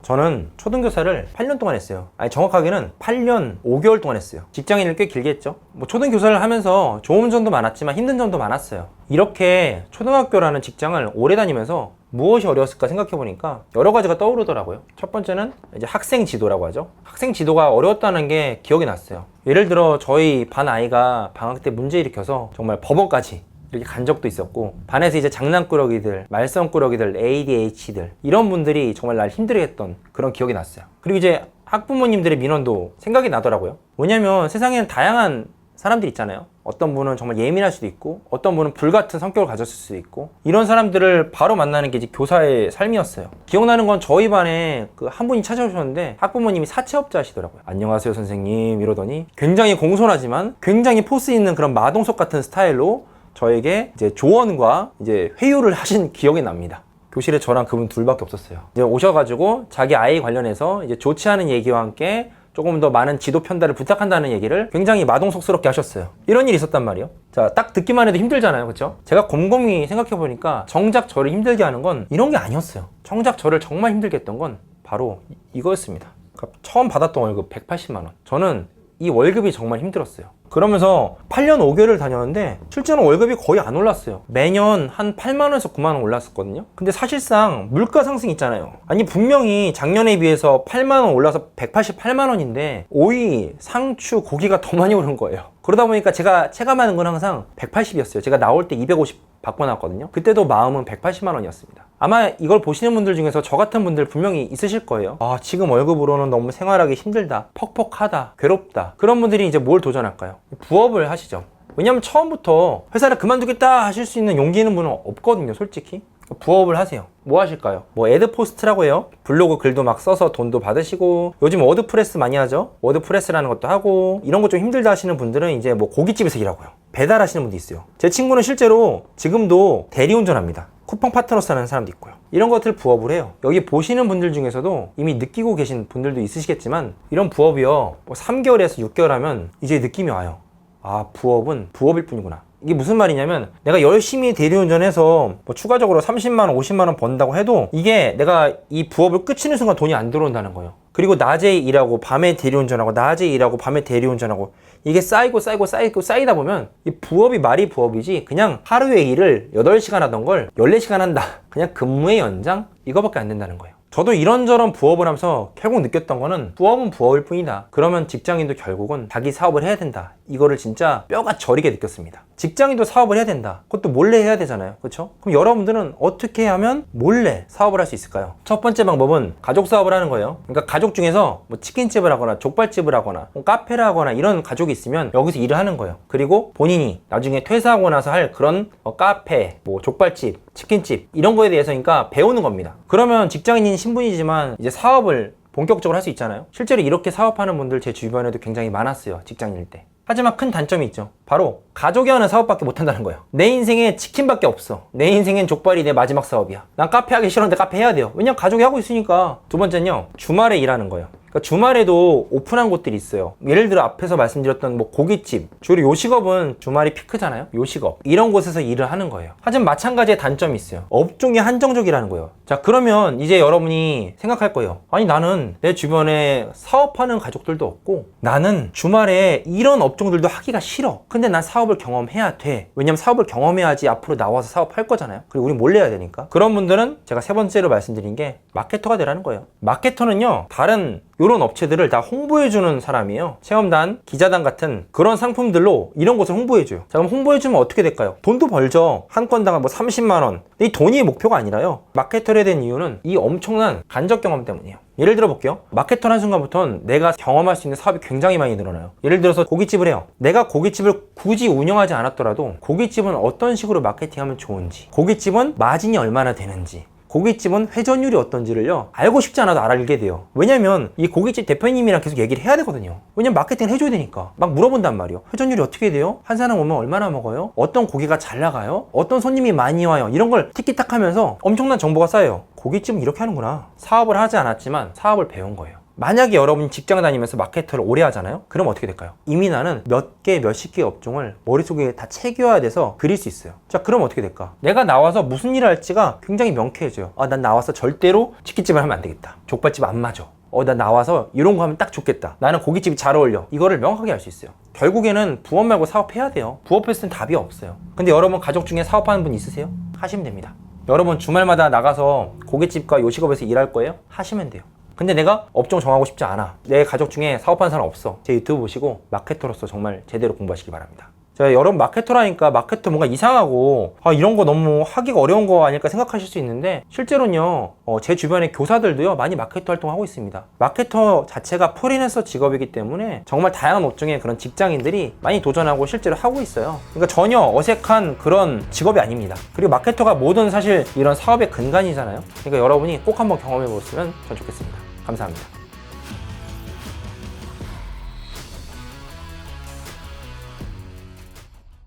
저는 초등교사를 8년 동안 했어요. 아니 정확하게는 8년 5개월 동안 했어요. 직장인을 꽤 길게 했죠. 뭐 초등교사를 하면서 좋은 점도 많았지만 힘든 점도 많았어요. 이렇게 초등학교라는 직장을 오래 다니면서 무엇이 어려웠을까 생각해보니까 여러 가지가 떠오르더라고요. 첫 번째는 이제 학생 지도라고 하죠. 학생 지도가 어려웠다는 게 기억이 났어요. 예를 들어 저희 반 아이가 방학 때 문제 일으켜서 정말 법원까지 이렇게 간 적도 있었고, 반에서 이제 장난꾸러기들, 말썽꾸러기들, ADH들 이런 분들이 정말 날 힘들게 했던 그런 기억이 났어요. 그리고 이제 학부모님들의 민원도 생각이 나더라고요. 왜냐면 세상에는 다양한 사람들이 있잖아요. 어떤 분은 정말 예민할 수도 있고, 어떤 분은 불같은 성격을 가졌을 수도 있고, 이런 사람들을 바로 만나는 게 이제 교사의 삶이었어요. 기억나는 건 저희 반에 그 한 분이 찾아오셨는데 학부모님이 사채업자시더라고요. 안녕하세요 선생님 이러더니 굉장히 공손하지만 굉장히 포스 있는 그런 마동석 같은 스타일로 저에게 이제 조언과 이제 회유를 하신 기억이 납니다. 교실에 저랑 그분 둘밖에 없었어요. 이제 오셔가지고 자기 아이 관련해서 이제 좋지 않은 얘기와 함께 조금 더 많은 지도 편달을 부탁한다는 얘기를 굉장히 마동석스럽게 하셨어요. 이런 일이 있었단 말이에요. 자, 딱 듣기만 해도 힘들잖아요. 그렇죠? 제가 곰곰이 생각해보니까 정작 저를 힘들게 하는 건 이런 게 아니었어요. 정작 저를 정말 힘들게 했던 건 바로 이거였습니다. 그러니까 처음 받았던 월급 180만 원. 저는 이 월급이 정말 힘들었어요. 그러면서 8년 5개월을 다녔는데 실제로는 월급이 거의 안 올랐어요. 매년 한 8만 원에서 9만 원 올랐었거든요. 근데 사실상 물가 상승 있잖아요. 아니 분명히 작년에 비해서 8만 원 올라서 188만 원인데 오이, 상추, 고기가 더 많이 오른 거예요. 그러다 보니까 제가 체감하는 건 항상 180이었어요. 제가 나올 때 250 받고 나왔거든요. 그때도 마음은 180만 원이었습니다. 아마 이걸 보시는 분들 중에서 저 같은 분들 분명히 있으실 거예요. 아, 지금 월급으로는 너무 생활하기 힘들다, 퍽퍽하다, 괴롭다. 그런 분들이 이제 뭘 도전할까요? 부업을 하시죠. 왜냐면 처음부터 회사를 그만두겠다 하실 수 있는 용기 있는 분은 없거든요, 솔직히. 부업을 하세요. 뭐 하실까요? 뭐 애드포스트라고 해요. 블로그 글도 막 써서 돈도 받으시고, 요즘 워드프레스 많이 하죠. 워드프레스라는 것도 하고, 이런 거 좀 힘들다 하시는 분들은 이제 뭐 고깃집에서 일하고요. 배달하시는 분도 있어요. 제 친구는 실제로 지금도 대리운전합니다. 쿠팡 파트너스라는 사람도 있고요. 이런 것들 부업을 해요. 여기 보시는 분들 중에서도 이미 느끼고 계신 분들도 있으시겠지만, 이런 부업이요, 뭐 3개월에서 6개월 하면 이제 느낌이 와요. 아, 부업은 부업일 뿐이구나. 이게 무슨 말이냐면 내가 열심히 대리운전해서 뭐 추가적으로 30만 원, 50만 원 번다고 해도 이게 내가 이 부업을 끝이는 순간 돈이 안 들어온다는 거예요. 그리고 낮에 일하고 밤에 대리운전하고 낮에 일하고 밤에 대리운전하고 이게 쌓이다 보면 이 부업이 말이 부업이지 그냥 하루에 일을 8시간 하던 걸 14시간 한다. 그냥 근무의 연장? 이거밖에 안 된다는 거예요. 저도 이런저런 부업을 하면서 결국 느꼈던 거는 부업은 부업일 뿐이다. 그러면 직장인도 결국은 자기 사업을 해야 된다. 이거를 진짜 뼈가 저리게 느꼈습니다. 직장인도 사업을 해야 된다. 그것도 몰래 해야 되잖아요. 그렇죠? 그럼 여러분들은 어떻게 하면 몰래 사업을 할 수 있을까요? 첫 번째 방법은 가족 사업을 하는 거예요. 그러니까 가족 중에서 뭐 치킨집을 하거나 족발집을 하거나 뭐 카페를 하거나 이런 가족이 있으면 여기서 일을 하는 거예요. 그리고 본인이 나중에 퇴사하고 나서 할 그런 카페, 뭐 족발집, 치킨집 이런 거에 대해서 그러니까 배우는 겁니다. 그러면 직장인인 신분이지만 이제 사업을 본격적으로 할 수 있잖아요. 실제로 이렇게 사업하는 분들 제 주변에도 굉장히 많았어요. 직장인일 때. 하지만 큰 단점이 있죠. 바로 가족이 하는 사업밖에 못한다는 거예요. 내 인생에 치킨밖에 없어. 내 인생엔 족발이 내 마지막 사업이야. 난 카페 하기 싫었는데 카페 해야 돼요. 왜냐면 가족이 하고 있으니까. 두 번째는요, 주말에 일하는 거예요. 그러니까 주말에도 오픈한 곳들이 있어요. 예를 들어 앞에서 말씀드렸던 뭐 고깃집, 주로 요식업은 주말이 피크잖아요. 요식업 이런 곳에서 일을 하는 거예요. 하지만 마찬가지의 단점이 있어요. 업종이 한정적이라는 거예요. 자, 그러면 이제 여러분이 생각할 거예요. 아니 나는 내 주변에 사업하는 가족들도 없고 나는 주말에 이런 업종들도 하기가 싫어. 근데 난 사업을 경험해야 돼. 왜냐면 사업을 경험해야지 앞으로 나와서 사업할 거잖아요. 그리고 우리 몰래 해야 되니까. 그런 분들은 제가 세 번째로 말씀드린 게 마케터가 되라는 거예요. 마케터는요, 다른 이런 업체들을 다 홍보해주는 사람이에요. 체험단, 기자단 같은 그런 상품들로 이런 것을 홍보해줘요. 자, 그럼 홍보해주면 어떻게 될까요? 돈도 벌죠. 한 건당 뭐 30만 원. 근데 이 돈이 목표가 아니라요. 마케터를 해야 되는 이유는 이 엄청난 간접 경험 때문이에요. 예를 들어 볼게요. 마케터를 한 순간부터는 내가 경험할 수 있는 사업이 굉장히 많이 늘어나요. 예를 들어서 고깃집을 해요. 내가 고깃집을 굳이 운영하지 않았더라도 고깃집은 어떤 식으로 마케팅하면 좋은지, 고깃집은 마진이 얼마나 되는지, 고깃집은 회전율이 어떤지를요, 알고 싶지 않아도 알게 돼요. 왜냐면 이 고깃집 대표님이랑 계속 얘기를 해야 되거든요. 왜냐면 마케팅을 해줘야 되니까. 막 물어본단 말이에요. 회전율이 어떻게 돼요? 한 사람 오면 얼마나 먹어요? 어떤 고기가 잘 나가요? 어떤 손님이 많이 와요? 이런 걸 티키타카 하면서 엄청난 정보가 쌓여요. 고깃집은 이렇게 하는구나. 사업을 하지 않았지만 사업을 배운 거예요. 만약에 여러분이 직장 다니면서 마케터를 오래 하잖아요? 그럼 어떻게 될까요? 이미 나는 몇 개, 몇십 개의 업종을 머릿속에 다 새겨야 돼서 그릴 수 있어요. 자, 그럼 어떻게 될까? 내가 나와서 무슨 일을 할지가 굉장히 명쾌해져요. 아, 난 나와서 절대로 치킨집을 하면 안 되겠다. 족발집 안 맞아. 나 나와서 이런 거 하면 딱 좋겠다. 나는 고깃집이 잘 어울려. 이거를 명확하게 알 수 있어요. 결국에는 부업 말고 사업해야 돼요. 부업했을 땐 답이 없어요. 근데 여러분 가족 중에 사업하는 분 있으세요? 하시면 됩니다. 여러분 주말마다 나가서 고깃집과 요식업에서 일할 거예요? 하시면 돼요. 근데 내가 업종 정하고 싶지 않아. 내 가족 중에 사업하는 사람 없어. 제 유튜브 보시고 마케터로서 정말 제대로 공부하시기 바랍니다. 자, 여러분 마케터라니까 마케터 뭔가 이상하고 이런 거 너무 하기가 어려운 거 아닐까 생각하실 수 있는데 실제로는요 제 주변의 교사들도요 많이 마케터 활동하고 있습니다. 마케터 자체가 프리랜서 직업이기 때문에 정말 다양한 업종의 그런 직장인들이 많이 도전하고 실제로 하고 있어요. 그러니까 전혀 어색한 그런 직업이 아닙니다. 그리고 마케터가 모든 사실 이런 사업의 근간이잖아요. 그러니까 여러분이 꼭 한번 경험해 보시면 전 좋겠습니다. 감사합니다.